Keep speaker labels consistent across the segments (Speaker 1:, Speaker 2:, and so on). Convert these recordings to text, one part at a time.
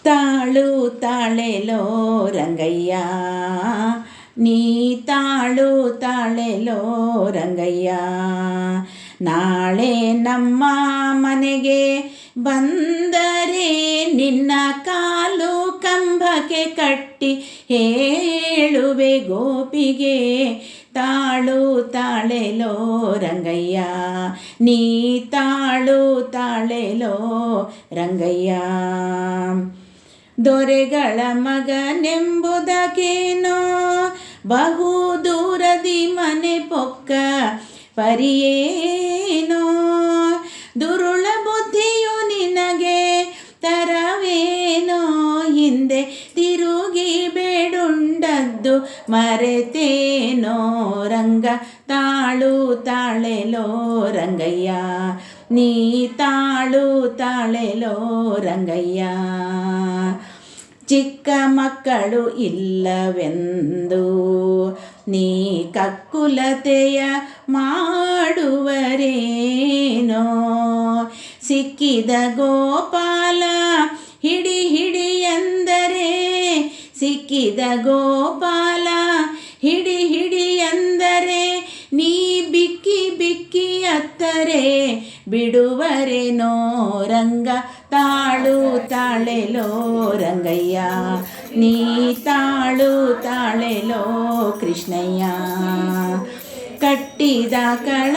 Speaker 1: ತಾಳು ತಾಳೆಲೋ ರಂಗಯ್ಯ, ನೀ ತಾಳು ತಾಳೆಲೋ ರಂಗಯ್ಯ. ನಾಳೆ ನಮ್ಮ ಮನೆಗೆ ಬಂದರೆ ನಿನ್ನ ಕಾಲು ಕಂಬಕ್ಕೆ ಕಟ್ಟಿ ಹೇಳುವೆ ಗೋಪಿಗೆ, ತಾಳು ತಾಳೆಲೋ ರಂಗಯ್ಯ, ನೀ ತಾಳು ತಾಳೆಲೋ ರಂಗಯ್ಯ. ದೊರೆಗಳ ಮಗನೆಂಬುದಕ್ಕೇನೋ ಬಹು ದೂರದಿ ಮನೆ ಪೊಕ್ಕ ಪರಿಯೇನೋ, ದುರುಳ ಬುದ್ಧಿಯು ನಿನಗೆ ತರವೇನೋ, ಹಿಂದೆ ತಿರುಗಿ ಬೇಡುಂಡದ್ದು ಮರೆತೇನೋ ರಂಗ, ತಾಳು ತಾಳೆಲೋ ರಂಗಯ್ಯ, ನೀ ತಾಳು ತಾಳೆಲೋ ರಂಗಯ್ಯ. ಚಿಕ್ಕ ಮಕ್ಕಳು ಇಲ್ಲವೆಂದು ನೀ ಕಕ್ಕುಲತೆಯ ಮಾಡುವರೇನೋ, ಸಿಕ್ಕಿದ ಗೋಪಾಲ ಹಿಡಿ ಹಿಡಿ ಎಂದರೆ, ಸಿಕ್ಕಿದ ಗೋಪಾಲ ಹಿಡಿ ಹಿಡಿ ಎಂದರೆ, ನೀ ಬಿಕ್ಕಿ ಬಿಕ್ಕಿ ಅತ್ತರೆ ಬಿಡುವರೇನೋ ರಂಗ, ತಾಳು ತಾಳೆಲೋ ರಂಗಯ್ಯ, ನೀ ತಾಳು ತಾಳೆಲೋ ಕೃಷ್ಣಯ್ಯ. ಕಟ್ಟಿದ ಕಳ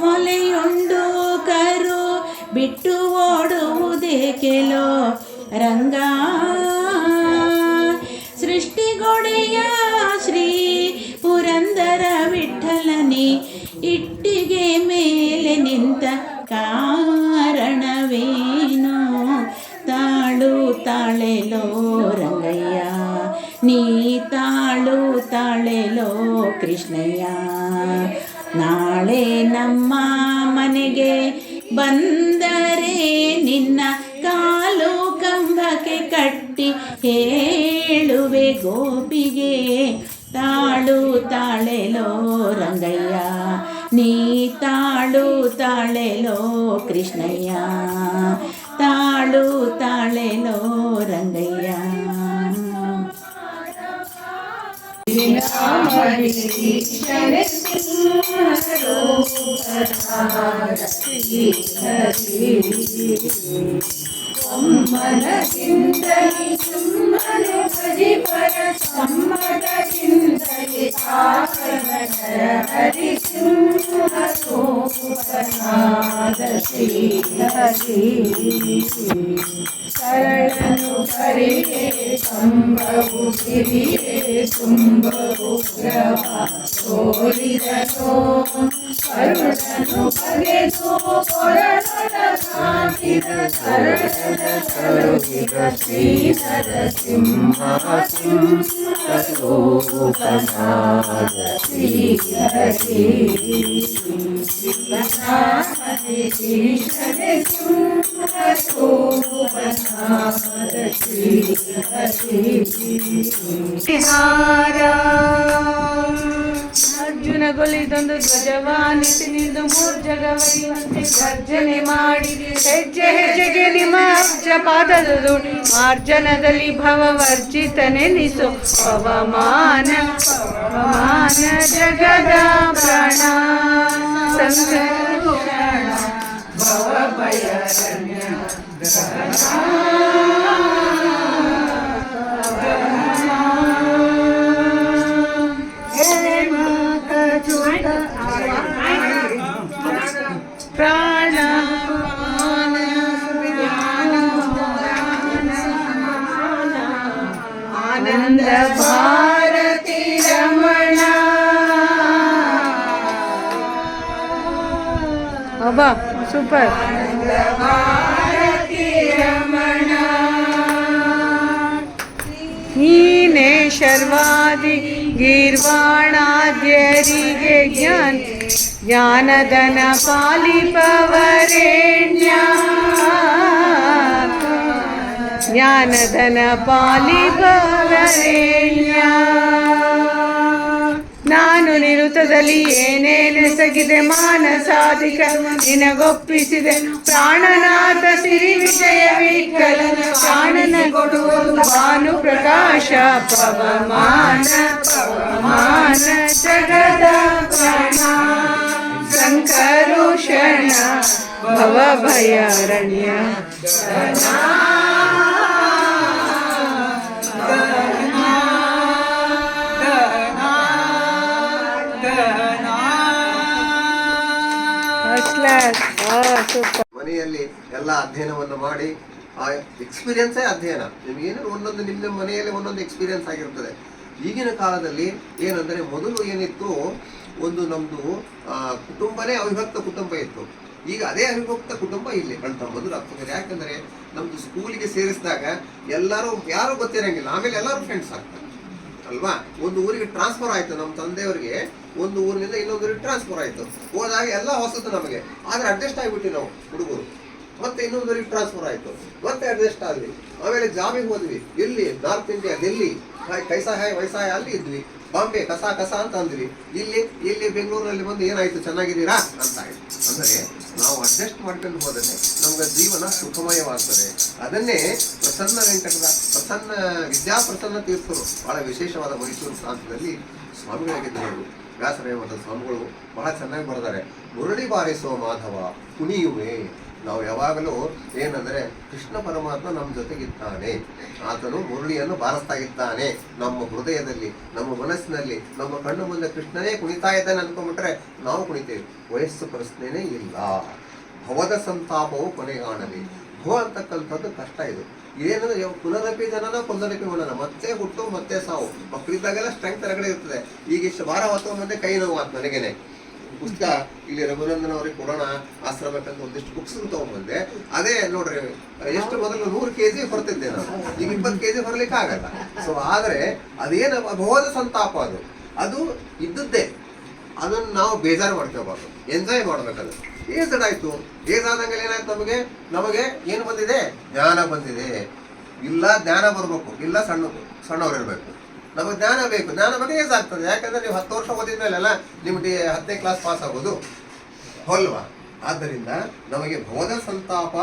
Speaker 1: ಮೊಲೆಯುಂಡು ಕರು ಬಿಟ್ಟು ಓಡುವುದೇಕೆಲೋ ರಂಗ, ಸೃಷ್ಟಿಗೊಡೆಯ ಶ್ರೀ ಪುರಂದರ ವಿಠಲನಿ ಇಟ್ಟಿಗೆ ಮೇಲೆ ನಿಂತ ಕಾರಣವೇನೋ, ತಾಳು ತಾಳೆಲೋ ರಂಗಯ್ಯ, ನೀ ತಾಳು ತಾಳೆಲೋ ಕೃಷ್ಣಯ್ಯ. ನಾಳೆ ನಮ್ಮ ಮನೆಗೆ ಬಂದರೆ ನಿನ್ನ ಕಾಲು ಕಂಬಕ್ಕೆ ಕಟ್ಟಿ ಹೇಳುವೆ ಗೋಪಿಗೆ, ತಾಳು ತಾಳೆಲೋ ರಂಗಯ್ಯ, ನೀ ತಾಳು ತಾಳೆಲೋ ಕೃಷ್ಣಯ್ಯ, ತಾಳು ತಾಳೆಲೋ ರಂಗಯ್ಯ.
Speaker 2: ಒಮ್ಮನದಿಂದಲೇ ಸುಮ್ಮನೆ ಭಜಿಪರ ಸಮ್ಮತದಿಂದಲೇ ಸಾಗರ ಹರಿಸಿಂಹೋಪನಾದ ಶ್ರೀಹರಿ, ಶರಣನು ಕರಿಯೇ ಕಂಬವು ಗಿರಿಯೇ ತುಂಬವು ಗ್ರಹ ತೋರಿದನೋ, ಕರುಣನು ಬಗೆದು ಕೊರಳದ ಕಾಂತಿದ ಶರಣನ ಕರುಗಿದ ಶ್ರೀಧರ ಸಿಂಹ ಸಿಂಹರೂಪನಾದ ಶ್ರೀಹರಿ, ಶಿವನಾಮದಿ ಶ್ರೀಹರಿ ಸಿಂಹರೂಪನಾದ ಶ್ರೀಹರಿ. ಅರ್ಜುನಗೊಲಿದೊಂದು ಧ್ವಜವಾನಿಸಿ ನಿಂದು ಮೂರ್ಜಗವರಿವಂತೆ ಗರ್ಜನೆ ಮಾಡಿ, ಹೆಜ್ಜೆ ಹೆಜ್ಜೆಗೆ ನಿಮ್ಮ ಅಬ್ಜ ಪಾದದ ಧೂಳಿ ಮಾರ್ಜನದಲ್ಲಿ ಭವವರ್ಜಿತನೆನಿಸು, ಪವಮಾನ ಪವಮಾನ ಜಗದ ಪ್ರಾಣ ಸಂಕರೂಷಣ ಭವಭಯರಣ್ಯ ಪ್ರಾಣ ಆನಂದ ಭಾರತಿ ರಮಣ. ಅಬ್ಬಾ ಸೂಪರ್. ಆನಂದ ಭಾರತಿ ರಮಣ, ನೀನೇ ಶರ್ವಾದಿ ಗೀರ್ವಾಣಾದ್ಯರಿಗೆ ಜ್ಞಾನದನ ಪಾಲಿಪವರೇಣ್ಯ, ಜ್ಞಾನದನ ಪಾಲಿಪವರೇಣ್ಯ. ನಾನು ನಿರುತದಲ್ಲಿ ಏನೇನೆಸಗಿದೆ ಮಾನಸಾಧಿಕ ನಿನಗೊಪ್ಪಿಸಿದೆ ಪ್ರಾಣನಾಥ ಸಿರಿ ವಿಜಯ ವಿಠಲನ ಪ್ರಾಣನ ಕೊಡುವುದು ಭಾನು ಪ್ರಕಾಶ ಪವಮಾನ ಪವಮಾನ ಜಗದ ಪ್ರಾಣ ಸಂಕರುಷಣ ಭವ ಭಯಾರಣ್ಯ
Speaker 3: ಮನೆಯಲ್ಲಿ ಎಲ್ಲ ಅಧ್ಯಯನವನ್ನು ಮಾಡಿ ಆ ಎಕ್ಸ್ಪೀರಿಯನ್ಸೇ ಅಧ್ಯಯನ. ನಿಮಗೇನು ಒಂದೊಂದು ನಿಮ್ಮ ಮನೆಯಲ್ಲಿ ಒಂದೊಂದು ಎಕ್ಸ್ಪೀರಿಯನ್ಸ್ ಆಗಿರ್ತದೆ. ಈಗಿನ ಕಾಲದಲ್ಲಿ ಏನಂದರೆ ಮೊದಲು ಏನಿತ್ತು, ಒಂದು ನಮ್ಮದು ಕುಟುಂಬನೇ ಅವಿಭಕ್ತ ಕುಟುಂಬ ಇತ್ತು. ಈಗ ಅದೇ ಅವಿಭಕ್ತ ಕುಟುಂಬ ಇಲ್ಲಿ ಕಾಣ್ತಾ ಮೊದಲು ಆಗ್ತದೆ. ಯಾಕಂದರೆ ನಮ್ಮದು ಸ್ಕೂಲಿಗೆ ಸೇರಿಸಿದಾಗ ಎಲ್ಲರೂ ಯಾರೂ ಗೊತ್ತಿರಂಗಿಲ್ಲ, ಆಮೇಲೆ ಎಲ್ಲರೂ ಫ್ರೆಂಡ್ಸ್ ಆಗ್ತಾರೆ ಅಲ್ವಾ. ಒಂದು ಊರಿಗೆ ಟ್ರಾನ್ಸ್ಫರ್ ಆಯಿತು, ನಮ್ಮ ತಂದೆಯವರಿಗೆ ಒಂದು ಊರಿನಿಂದ ಇನ್ನೊಂದು ಊರಿಗೆ ಟ್ರಾನ್ಸ್ಫರ್ ಆಯಿತು. ಹೋದಾಗ ಎಲ್ಲ ಹೊಸದು ನಮಗೆ, ಆದರೆ ಅಡ್ಜಸ್ಟ್ ಆಗಿಬಿಟ್ಟು ನಾವು ಹುಡುಗರು. ಮತ್ತೆ ಇನ್ನೊಂದು ಊರಿಗೆ ಟ್ರಾನ್ಸ್ಫರ್ ಆಯಿತು, ಮತ್ತೆ ಅಡ್ಜಸ್ಟ್ ಆದ್ವಿ. ಆಮೇಲೆ ಜಾಬಿಗೆ ಹೋದ್ವಿ, ಇಲ್ಲಿ ನಾರ್ತ್ ಇಂಡಿಯಾ ಡೆಲ್ಲಿ ಕೈಸಾ ಹಾಯ್ ವೈಸಾಯ ಅಲ್ಲಿ ಇದ್ವಿ. ಬಾಂಬೆ ಕಸ ಕಸ ಅಂತ ಅಂದ್ವಿ. ಇಲ್ಲಿ ಬೆಂಗಳೂರಿನಲ್ಲಿ ಬಂದು ಏನಾಯ್ತು ಚೆನ್ನಾಗಿದ್ದೀರಾ ಅಂತ ಆಯ್ತು. ಅಂದರೆ ನಾವು ಅಡ್ಜಸ್ಟ್ ಮಾಡ್ಕೊಂಡು ಹೋದರೆ ನಮ್ಗೆ ಜೀವನ ಸುಖಮಯವಾಗ್ತದೆ. ಅದನ್ನೇ ಪ್ರಸನ್ನ ವಿದ್ಯಾಪ್ರಸನ್ನ ತೀರ್ಥರು ಬಹಳ ವಿಶೇಷವಾದ ಮೈಸೂರು ಪ್ರಾಂತದಲ್ಲಿ ಸ್ವಾಮಿಗಳಾಗಿದ್ದರು. ವ್ಯಾಸರಾಯ ಮಠದ ಸ್ವಾಮಿಗಳು ಬಹಳ ಚೆನ್ನಾಗಿ ಬರೆದಾರೆ. ಮುರಳಿ ಬಾರಿಸುವ ಮಾಧವ ಕುಣಿಯುವೆ. ನಾವು ಯಾವಾಗಲೂ ಏನಂದರೆ ಕೃಷ್ಣ ಪರಮಾತ್ಮ ನಮ್ಮ ಜೊತೆಗಿದ್ದಾನೆ, ಆತನು ಮುರಳಿಯನ್ನು ಬಾರಿಸ್ತಾ ಇದ್ದಾನೆ. ನಮ್ಮ ಹೃದಯದಲ್ಲಿ, ನಮ್ಮ ಮನಸ್ಸಿನಲ್ಲಿ, ನಮ್ಮ ಕಣ್ಣು ಮುಂದೆ ಕೃಷ್ಣನೇ ಕುಣಿತಾ ಇದ್ದಾನೆ ಅಂದ್ಕೊಂಡ್ಬಿಟ್ರೆ ನಾವು ಕುಣಿತೇವೆ. ವಯಸ್ಸು ಪ್ರಶ್ನೆನೇ ಇಲ್ಲ. ಭವದ ಸಂತಾಪವು ಕೊನೆಗಾಣಲಿ. ಭವ ಅಂತಕ್ಕಂಥದ್ದು ಕಷ್ಟ. ಇದು ಏನಂದ್ರೆ ಪುನರಪಿ ಜನನ ಪುನರಪಿ ಮನನ, ಮತ್ತೆ ಹುಟ್ಟು ಮತ್ತೆ ಸಾವು. ಮಕ್ಕಳಿದ್ದಾಗೆಲ್ಲ ಸ್ಟ್ರೆಂತ್ ಹೊರಗಡೆ ಇರ್ತದೆ. ಈಗ ಇಷ್ಟು ಭಾರ ಹೊತ್ತು ಮುಂದೆ ಕೈ ನೋವು ಆತ್ ನನಗೇನೆ. ಪುಸ್ತಕ ಇಲ್ಲಿ ರಘುನಂದನ್ ಅವ್ರಿಗೆ ಕೊಡೋಣ ಆಶ್ರಮಕ್ಕಂತ ಒಂದಿಷ್ಟು ಬುಕ್ಸ್ ತಗೊಂಡ್ಬಂದೆ. ಅದೇ ನೋಡ್ರಿ, ಎಷ್ಟು ಮೊದಲು 100 kg ಹೊರತಿದ್ದೆ ನಾನು, ಈಗ 20 kg ಹೊರಲಿಕ್ಕೆ ಆಗಲ್ಲ. ಸೊ ಆದ್ರೆ ಅದೇನು ಭವದ ಸಂತಾಪ, ಅದು ಇದ್ದದ್ದೇ. ಅದನ್ನು ನಾವು ಬೇಜಾರು ಮಾಡ್ಕೋಬಾರ್ದು, ಎಂಜಾಯ್ ಮಾಡ್ಬೇಕದು. ಏಜ್ ಆಯ್ತು, ಏಜ್ ಆದಂಗೆ ಏನಾಯ್ತು, ನಮಗೆ ಏನು ಬಂದಿದೆ, ಜ್ಞಾನ ಬಂದಿದೆ. ಇಲ್ಲ ಜ್ಞಾನ ಬರ್ಬೇಕು, ಇಲ್ಲ ಸಣ್ಣವರಿರ್ಬೇಕು. ನಮಗೆ ಜ್ಞಾನ ಬೇಕು. ಜ್ಞಾನ ಬಗ್ಗೆ ಏಜ್ ಆಗ್ತದೆ. ಯಾಕಂದ್ರೆ ನೀವು 10 ವರ್ಷ ಓದಿದ್ಮೇಲೆಲ್ಲ ನಿಮ್ಗೆ 10ನೇ ಕ್ಲಾಸ್ ಪಾಸ್ ಆಗೋದು ಅಲ್ವಾ. ಆದ್ದರಿಂದ ನಮಗೆ ಭವದ ಸಂತಾಪ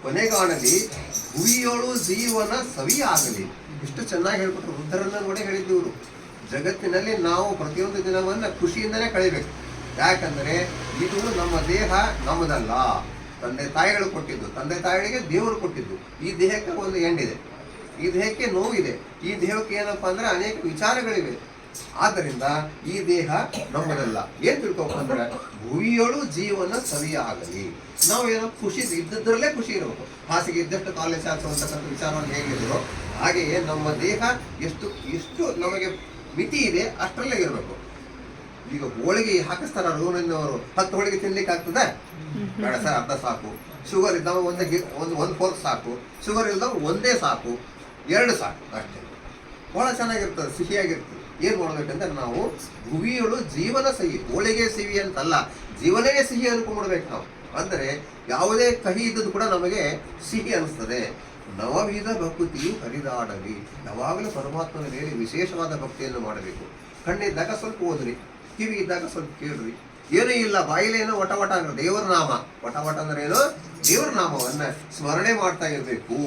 Speaker 3: ಕೊನೆಗಾಣಲಿ, ಭುವಿಯೊಳು ಜೀವನ ಸವಿ ಆಗಲಿ. ಇಷ್ಟು ಚೆನ್ನಾಗಿ ಹೇಳ್ಕೊಟ್ರು. ವೃದ್ಧರನ್ನ ನೋಡಿ ಹೇಳಿದ್ದೀವರು, ಜಗತ್ತಿನಲ್ಲಿ ನಾವು ಪ್ರತಿಯೊಂದು ದಿನವನ್ನು ಖುಷಿಯಿಂದನೇ ಕಳಿಬೇಕು. ಯಾಕಂದರೆ ಇದು ನಮ್ಮ ದೇಹ ನಮ್ಮದಲ್ಲ, ತಂದೆ ತಾಯಿಗಳು ಕೊಟ್ಟಿದ್ದು, ತಂದೆ ತಾಯಿಗಳಿಗೆ ದೇವರು ಕೊಟ್ಟಿದ್ದು. ಈ ದೇಹಕ್ಕೆ ಒಂದು ಎಂಡಿದೆ, ಈ ದೇಹಕ್ಕೆ ನೋವಿದೆ, ಈ ದೇಹಕ್ಕೆ ಏನಪ್ಪ ಅಂದ್ರೆ ಅನೇಕ ವಿಚಾರಗಳಿವೆ. ಆದ್ದರಿಂದ ಈ ದೇಹ ನಮ್ಮದಲ್ಲ. ಏನ್ ತಿಳ್ಕೊಬೇಕಂದ್ರೆ ಭುವಿಯೊಳು ಜೀವನ ಸವಿಯ ಆಗಲಿ. ನಾವು ಏನೋ ಖುಷಿ ಇದ್ದದ್ರಲ್ಲೇ ಖುಷಿ ಇರಬೇಕು. ಹಾಸಿಗೆ ಇದ್ದಷ್ಟು ಕಾಲೇಜ್ ಅಂತಕ್ಕಂಥ ವಿಚಾರವನ್ನು ಹೇಗಿದ್ರು ಹಾಗೆಯೇ ನಮ್ಮ ದೇಹ ಎಷ್ಟು ನಮಗೆ ಮಿತಿ ಇದೆ ಅಷ್ಟರಲ್ಲೇ ಇರಬೇಕು. ಈಗ ಹೋಳಿಗೆ ಹಾಕಿಸ್ತಾರ ರೂಮಿನವರು, 10 ಹೋಳಿಗೆ ತಿನ್ಲಿಕ್ಕೆ ಆಗ್ತದೆ? ಬೇಡ ಸರ್, ಅರ್ಧ ಸಾಕು. ಶುಗರ್ ಇದ್ದವ ಒಂದು ಫೋರ್ಕ್ ಸಾಕು, ಶುಗರ್ ಇಲ್ದವ ಒಂದೇ ಸಾಕು, 2 ಸಾಕು ಅಷ್ಟೇ. ಬಹಳ ಚೆನ್ನಾಗಿರ್ತದೆ, ಸಿಹಿಯಾಗಿರ್ತದೆ. ಏನು ಮಾಡ್ಬೇಕಂದ್ರೆ ನಾವು ಭುವಿಯೊಳು ಜೀವನ ಸಿಹಿ, ಹೋಳಿಗೆ ಸಿಹಿ ಅಂತಲ್ಲ, ಜೀವನವೇ ಸಿಹಿ ಅನ್ಕೊಂಡ್ಬಿಡ್ಬೇಕು ನಾವು. ಅಂದರೆ ಯಾವುದೇ ಕಹಿ ಇದ್ದದ್ದು ಕೂಡ ನಮಗೆ ಸಿಹಿ ಅನಿಸ್ತದೆ. ನವವಿಧ ಭಕ್ತಿಯು ಹರಿದಾಡಲಿ. ಯಾವಾಗಲೂ ಪರಮಾತ್ಮನ ಮೇಲೆ ವಿಶೇಷವಾದ ಭಕ್ತಿಯನ್ನು ಮಾಡಬೇಕು. ಕಣ್ಣಿದ್ದಾಗ ಸ್ವಲ್ಪ ಓದ್ರಿ, ಕಿವಿ ಇದ್ದಾಗ ಸ್ವಲ್ಪ ಕೇಳ್ರಿ. ಏನೂ ಇಲ್ಲ, ಬಾಯಿಲೇನೋ ವಟ ವಟ ಅಂದ್ರೆ ದೇವರ ನಾಮ. ವಟ ವಟ ಅಂದ್ರೆ ಏನು? ದೇವರ ನಾಮವನ್ನ ಸ್ಮರಣೆ ಮಾಡ್ತಾ ಇರಬೇಕು.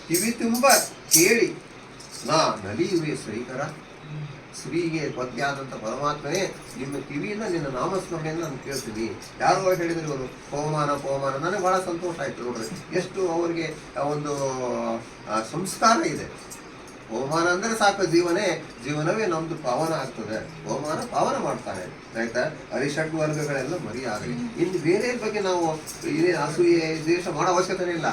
Speaker 3: ಕಿವಿ ತುಂಬ ಕೇಳಿ ನಾ ನಲಿಯುವೆ ಶ್ರೀಕರ. ಶ್ರೀಗೆ ಪದ್ಯಾದಂಥ ಪರಮಾತ್ಮನೇ ನಿಮ್ಮ ಕಿವಿಯಿಂದ ನಿನ್ನ ನಾಮಸ್ಮರಣೆಯನ್ನು ನಾನು ಕೇಳ್ತೀನಿ. ಯಾರೋ ಹೇಳಿದ್ರು ಇವರು ಪವಮಾನ. ನನಗೆ ಬಹಳ ಸಂತೋಷ ಆಯ್ತು ನೋಡ್ರಿ, ಎಷ್ಟು ಅವರಿಗೆ ಒಂದು ಸಂಸ್ಕಾರ ಇದೆ. ಪವಮಾನ ಅಂದ್ರೆ ಸಾಕು, ಜೀವನವೇ ನಮ್ದು ಪಾವನ ಆಗ್ತದೆ. ಪವಮಾನ ಪಾವನ ಮಾಡ್ತಾನೆ, ಆಯ್ತಾ. ಅರಿಷಡ್ ವರ್ಗಗಳೆಲ್ಲ ಮರಿಯಾಗಲಿ. ಇನ್ನು ಬೇರೆ ಬಗ್ಗೆ ನಾವು ಅಸೂಯೆ ದ್ವೇಷ ಮಾಡೋ ಅವಶ್ಯಕತೆ ಇಲ್ಲ.